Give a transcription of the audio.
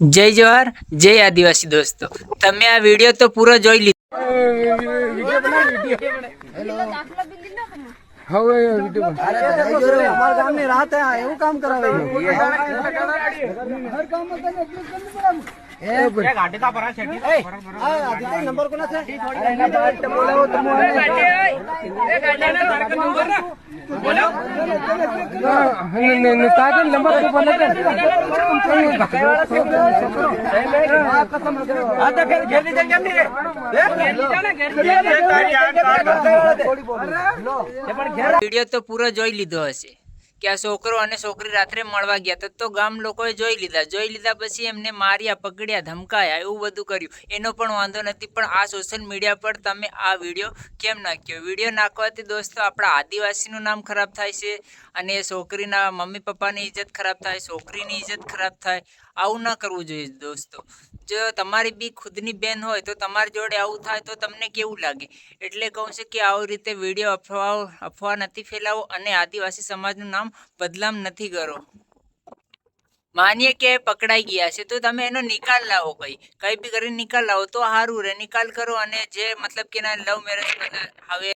જય જવાહર જય આદિવાસી દોસ્તો, તમે આ વિડીયો તો પૂરો જોઈ લીધો। વિડીયો તો પૂરો જોઈ લીધો હશે કે આ છોકરો અને છોકરી રાત્રે મળવા ગયા તો ગામ લોકોએ જોઈ લીધા પછી એમને માર્યા, પકડ્યા, ધમકાયા, એવું બધું કર્યું। એનો પણ વાંધો નથી, પણ આ સોશિયલ મીડિયા પર તમે આ વિડીયો કેમ નાખ્યો? વિડીયો નાખવાથી દોસ્તો આપણા આદિવાસીનું નામ ખરાબ થાય છે અને છોકરીના મમ્મી પપ્પાની ઇજ્જત ખરાબ થાય, છોકરીની ઇજ્જત ખરાબ થાય। આવું ના કરવું જોઈએ દોસ્તો। જો તમારી બી ખુદની બેન હોય તો તમારી જોડે આવું થાય તો તમને કેવું લાગે? એટલે કહું છું કે આવી રીતે વિડીયો અફવા નથી ફેલાવો અને આદિવાસી સમાજનું નામ બદનામ નથી કરો। માનીએ કે પકડાઈ ગયા છે તો તમે એનો નિકાલ લાવો, કઈ બી કરીને નિકાલ લાવો તો સારું રહે। નિકાલ કરો અને જે મતલબ કે લવ મેરેજ હવે